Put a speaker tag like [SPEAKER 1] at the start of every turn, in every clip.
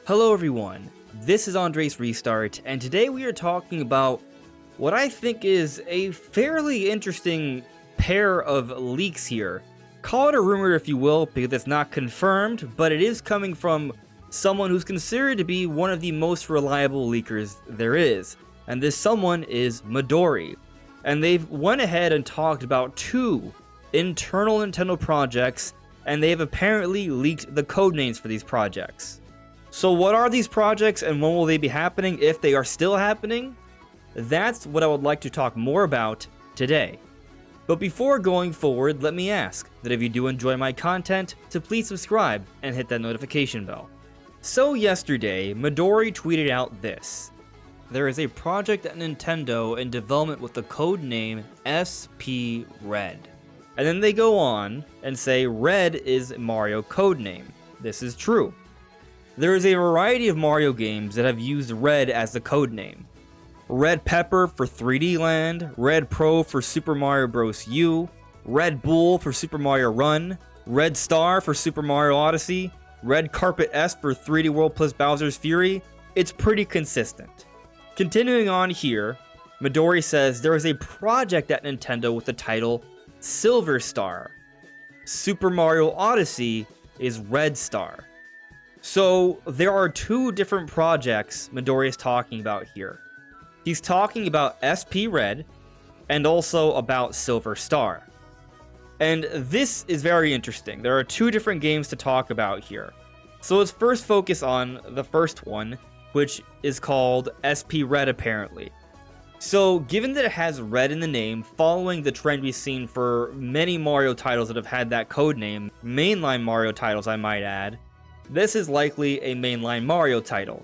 [SPEAKER 1] Hello everyone, this is AndresRestart, and today we are talking about what I think is a fairly interesting pair of leaks here. Call it a rumor if you will, because it's not confirmed, but it is coming from someone who's considered to be one of the most reliable leakers there is, and this someone is Midori. And they've went ahead and talked about two internal Nintendo projects, and they've apparently leaked the codenames for these projects. So what are these projects and when will they be happening, if they are still happening? That's what I would like to talk more about today. But before going forward, let me ask that if you do enjoy my content, to please subscribe and hit that notification bell. So yesterday, Midori tweeted out this. There is a project at Nintendo in development with the code name SP Red. And then they go on and say Red is Mario codename. This is true. There is a variety of Mario games that have used Red as the codename. Red Pepper for 3D Land, Red Pro for Super Mario Bros. U, Red Bull for Super Mario Run, Red Star for Super Mario Odyssey, Red Carpet S for 3D World plus Bowser's Fury. It's pretty consistent. Continuing on here, Midori says there is a project at Nintendo with the title Silver Star. Super Mario Odyssey is Red Star. So there are two different projects Midori is talking about here. He's talking about SP Red and also about Silver Star. And this is very interesting. There are two different games to talk about here. So let's first focus on the first one, which is called SP Red apparently. So given that it has Red in the name, following the trend we've seen for many Mario titles that have had that codename, mainline Mario titles I might add, this is likely a mainline Mario title.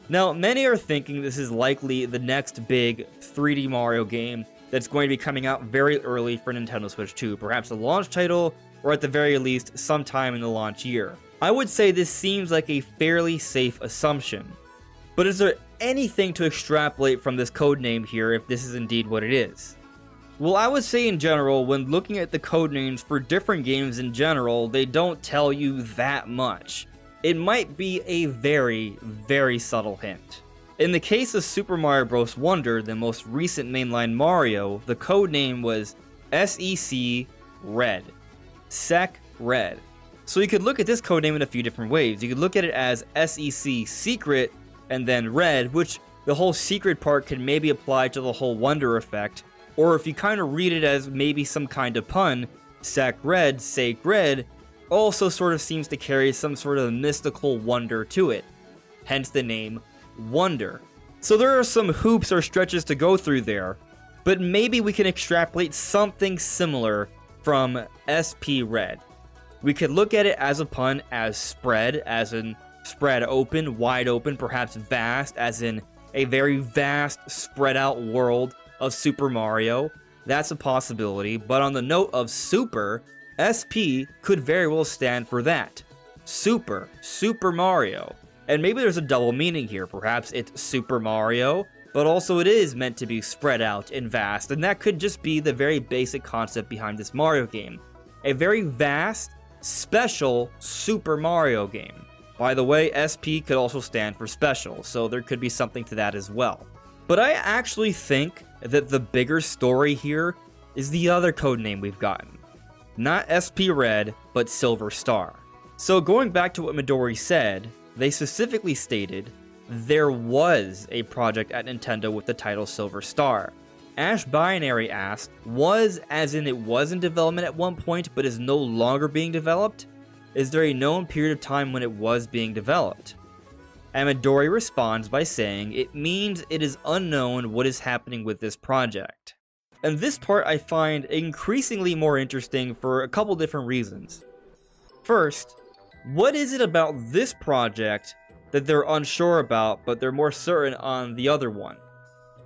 [SPEAKER 1] Now, many are thinking this is likely the next big 3D Mario game that's going to be coming out very early for Nintendo Switch 2, perhaps a launch title, or at the very least, sometime in the launch year. I would say this seems like a fairly safe assumption. But is there anything to extrapolate from this codename here if this is indeed what it is? Well, I would say in general, when looking at the codenames for different games in general, they don't tell you that much. It might be a very, very subtle hint. In the case of Super Mario Bros. Wonder, the most recent mainline Mario, the codename was SEC Red. SEC Red. So you could look at this codename in a few different ways. You could look at it as SEC Secret and then Red, which the whole secret part can maybe apply to the whole Wonder effect. Or if you kind of read it as maybe some kind of pun, SEC Red, Sake Red, also sort of seems to carry some sort of mystical wonder to it, hence the name Wonder. So there are some hoops or stretches to go through there, but maybe we can extrapolate something similar from SP Red. We could look at it as a pun as spread, as in spread open, wide open, perhaps vast, as in a very vast spread out world of Super Mario. That's a possibility, but on the note of super, SP could very well stand for that. Super Mario. And maybe there's a double meaning here. Perhaps it's Super Mario, but also it is meant to be spread out and vast, and that could just be the very basic concept behind this Mario game. A very vast, special Super Mario game. By the way, SP could also stand for special, so there could be something to that as well. But I actually think that the bigger story here is the other codename we've gotten. Not SP Red, but Silver Star. So going back to what Midori said, they specifically stated there was a project at Nintendo with the title Silver Star. Ash Binary asked, was as in it was in development at one point but is no longer being developed? Is there a known period of time when it was being developed? And Midori responds by saying it means it is unknown what is happening with this project. And this part I find increasingly more interesting for a couple different reasons. First, what is it about this project that they're unsure about, but they're more certain on the other one?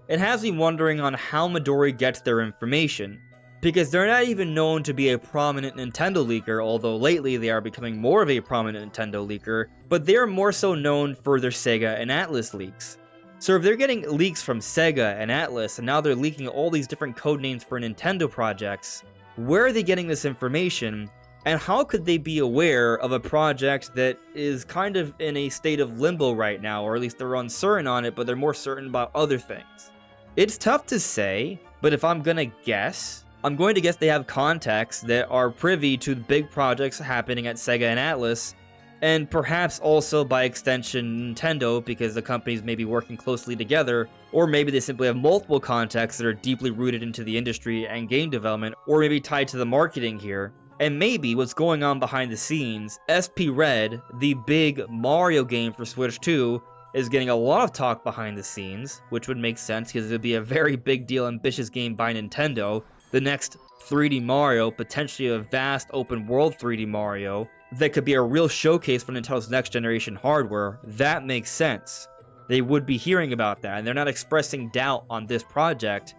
[SPEAKER 1] It has me wondering on how Midori gets their information, because they're not even known to be a prominent Nintendo leaker, although lately they are becoming more of a prominent Nintendo leaker, but they're more so known for their Sega and Atlus leaks. So if they're getting leaks from Sega and Atlus, and now they're leaking all these different codenames for Nintendo projects, where are they getting this information, And how could they be aware of a project that is kind of in a state of limbo right now, or at least they're uncertain on it, but they're more certain about other things? It's tough to say, but if I'm gonna guess, I'm going to guess they have contacts that are privy to the big projects happening at Sega and Atlus, and perhaps also by extension Nintendo, because the companies may be working closely together, or maybe they simply have multiple contacts that are deeply rooted into the industry and game development, or maybe tied to the marketing here. And maybe what's going on behind the scenes, SP Red, the big Mario game for Switch 2, is getting a lot of talk behind the scenes, which would make sense because it would be a very big deal, ambitious game by Nintendo. The next 3D Mario, potentially a vast open world 3D Mario, that could be a real showcase for Nintendo's next generation hardware. That makes sense. They would be hearing about that, and they're not expressing doubt on this project,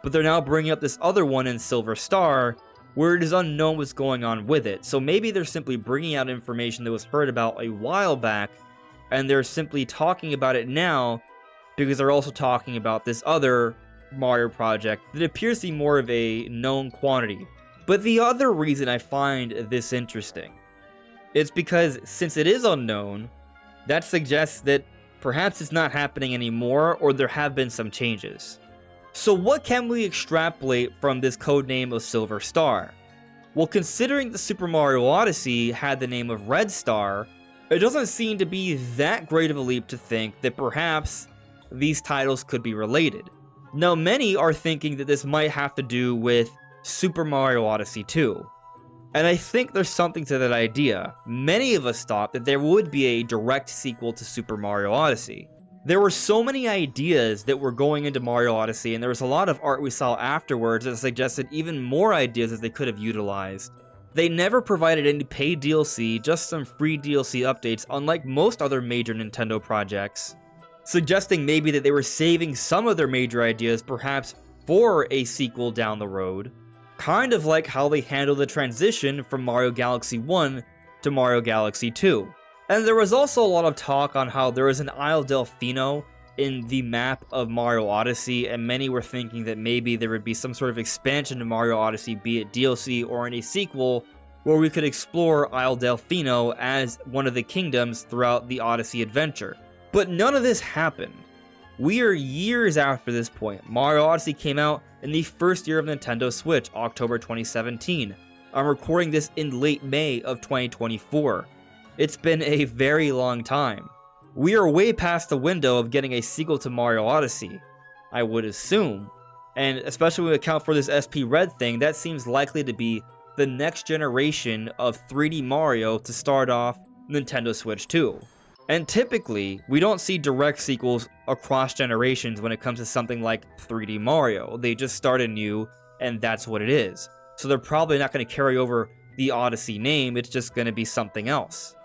[SPEAKER 1] but they're now bringing up this other one in Silver Star, where it is unknown what's going on with it. So maybe they're simply bringing out information that was heard about a while back, and they're simply talking about it now because they're also talking about this other Mario project that appears to be more of a known quantity. But the other reason I find this interesting is because since it is unknown, that suggests that perhaps it's not happening anymore, or there have been some changes. So what can we extrapolate from this codename of Silver Star? Well, considering the Super Mario Odyssey had the name of Red Star, it doesn't seem to be that great of a leap to think that perhaps these titles could be related. Now, many are thinking that this might have to do with Super Mario Odyssey 2. And I think there's something to that idea. Many of us thought that there would be a direct sequel to Super Mario Odyssey. There were so many ideas that were going into Mario Odyssey, and there was a lot of art we saw afterwards that suggested even more ideas that they could have utilized. They never provided any paid DLC, just some free DLC updates, unlike most other major Nintendo projects, suggesting maybe that they were saving some of their major ideas perhaps for a sequel down the road, kind of like how they handled the transition from Mario Galaxy 1 to Mario Galaxy 2. And there was also a lot of talk on how there is an Isle Delfino in the map of Mario Odyssey, and many were thinking that maybe there would be some sort of expansion to Mario Odyssey, be it DLC or in a sequel, where we could explore Isle Delfino as one of the kingdoms throughout the Odyssey adventure. But none of this happened. We are years after this point. Mario Odyssey came out in the first year of Nintendo Switch, October 2017. I'm recording this in late May of 2024. It's been a very long time. We are way past the window of getting a sequel to Mario Odyssey, I would assume. And especially when we account for this SP Red thing, that seems likely to be the next generation of 3D Mario to start off Nintendo Switch 2. And typically, we don't see direct sequels across generations when it comes to something like 3D Mario. They just start anew, and that's what it is. So they're probably not going to carry over the Odyssey name, it's just going to be something else.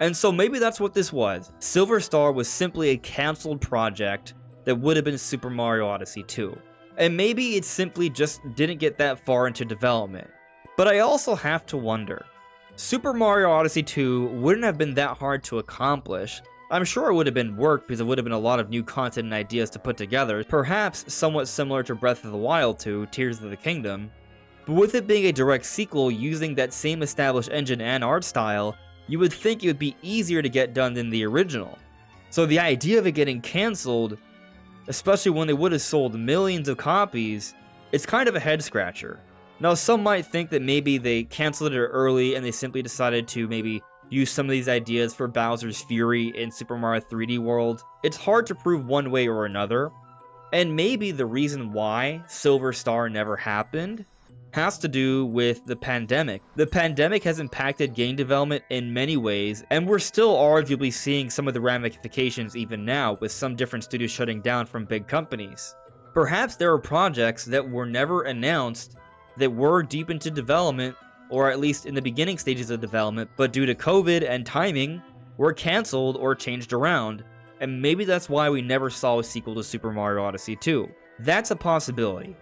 [SPEAKER 1] And so maybe that's what this was. Silver Star was simply a cancelled project that would have been Super Mario Odyssey 2. And maybe it simply just didn't get that far into development. But I also have to wonder, Super Mario Odyssey 2 wouldn't have been that hard to accomplish. I'm sure it would have been work because it would have been a lot of new content and ideas to put together, perhaps somewhat similar to Breath of the Wild 2, Tears of the Kingdom. But with it being a direct sequel using that same established engine and art style, you would think it would be easier to get done than the original. So the idea of it getting cancelled, especially when they would have sold millions of copies, it's kind of a head scratcher. Now, some might think that maybe they canceled it early and they simply decided to maybe use some of these ideas for Bowser's Fury in Super Mario 3D World. It's hard to prove one way or another, and maybe the reason why Silver Star never happened has to do with the pandemic. The pandemic has impacted game development in many ways, and we're still arguably seeing some of the ramifications even now, with some different studios shutting down from big companies. Perhaps there are projects that were never announced that were deep into development, or at least in the beginning stages of development, but due to COVID and timing, were cancelled or changed around, and maybe that's why we never saw a sequel to Super Mario Odyssey 2. That's a possibility.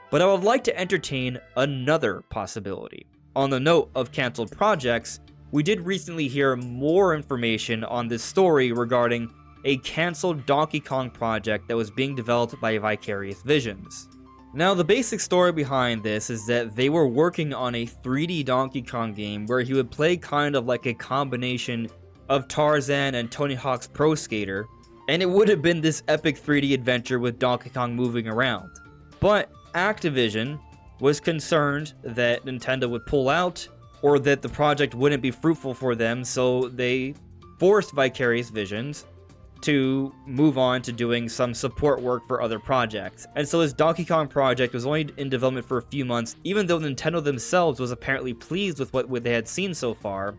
[SPEAKER 1] But I would like to entertain another possibility. On the note of cancelled projects, we did recently hear more information on this story regarding a cancelled Donkey Kong project that was being developed by Vicarious Visions. Now, the basic story behind this is that they were working on a 3D Donkey Kong game where he would play kind of like a combination of Tarzan and Tony Hawk's Pro Skater, and it would have been this epic 3D adventure with Donkey Kong moving around. But Activision was concerned that Nintendo would pull out, or that the project wouldn't be fruitful for them, so they forced Vicarious Visions to move on to doing some support work for other projects. And so this Donkey Kong project was only in development for a few months, even though Nintendo themselves was apparently pleased with what they had seen so far.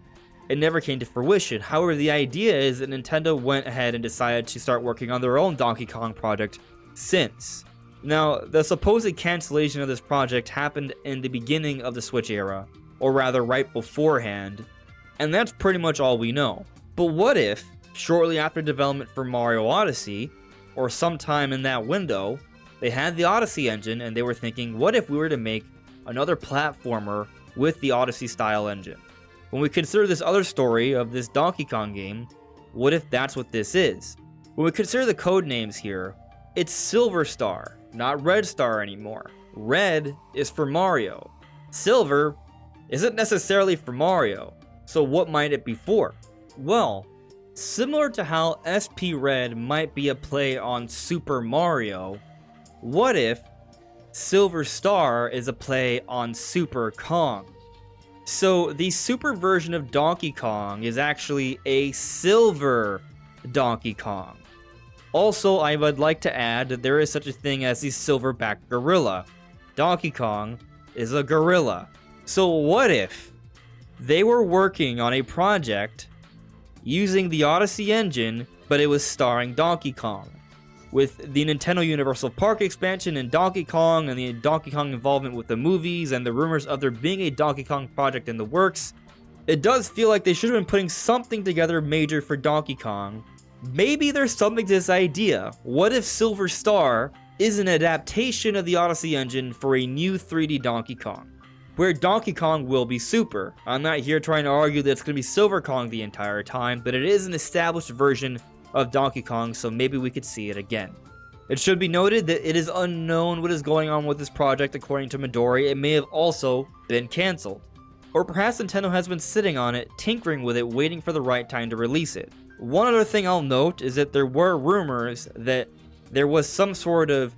[SPEAKER 1] It never came to fruition. However, the idea is that Nintendo went ahead and decided to start working on their own Donkey Kong project since. Now, the supposed cancellation of this project happened in the beginning of the Switch era, or rather right beforehand, and that's pretty much all we know. But what if, shortly after development for Mario Odyssey, or sometime in that window, they had the Odyssey engine and they were thinking, what if we were to make another platformer with the Odyssey style engine? When we consider this other story of this Donkey Kong game, what if that's what this is? When we consider the code names here, it's Silver Star, not Red Star anymore. Red is for Mario. Silver isn't necessarily for Mario, so what might it be for? Well, similar to how SP Red might be a play on Super Mario, what if Silver Star is a play on Super Kong? So the Super version of Donkey Kong is actually a Silver Donkey Kong. Also, I would like to add that there is such a thing as the Silverback Gorilla. Donkey Kong is a gorilla. So what if they were working on a project using the Odyssey engine, but it was starring Donkey Kong? With the Nintendo Universal Park expansion and Donkey Kong, and the Donkey Kong involvement with the movies, and the rumors of there being a Donkey Kong project in the works, it does feel like they should have been putting something together major for Donkey Kong. Maybe there's something to this idea. What if Silver Star is an adaptation of the Odyssey engine for a new 3D Donkey Kong, where Donkey Kong will be Super? I'm not here trying to argue that it's going to be Silver Kong the entire time, but it is an established version of Donkey Kong, so maybe we could see it again. It should be noted that it is unknown what is going on with this project. According to Midori, it may have also been cancelled. Or perhaps Nintendo has been sitting on it, tinkering with it, waiting for the right time to release it. One other thing I'll note is that there were rumors that there was some sort of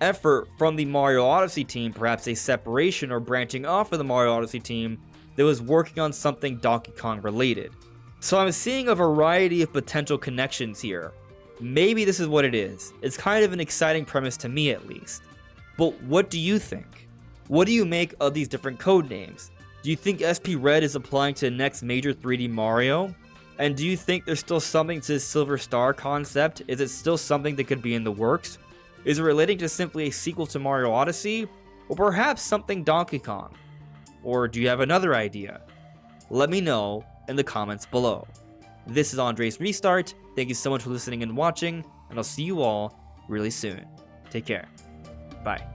[SPEAKER 1] effort from the Mario Odyssey team, perhaps a separation or branching off of the Mario Odyssey team, that was working on something Donkey Kong related. So I'm seeing a variety of potential connections here. Maybe this is what it is. It's kind of an exciting premise to me at least. But what do you think? What do you make of these different code names? Do you think SP Red is applying to the next major 3D Mario? And do you think there's still something to this Silver Star concept? Is it still something that could be in the works? Is it relating to simply a sequel to Mario Odyssey? Or perhaps something Donkey Kong? Or do you have another idea? Let me know in the comments below. This is AndresRestart. Thank you so much for listening and watching, and I'll see you all really soon. Take care. Bye.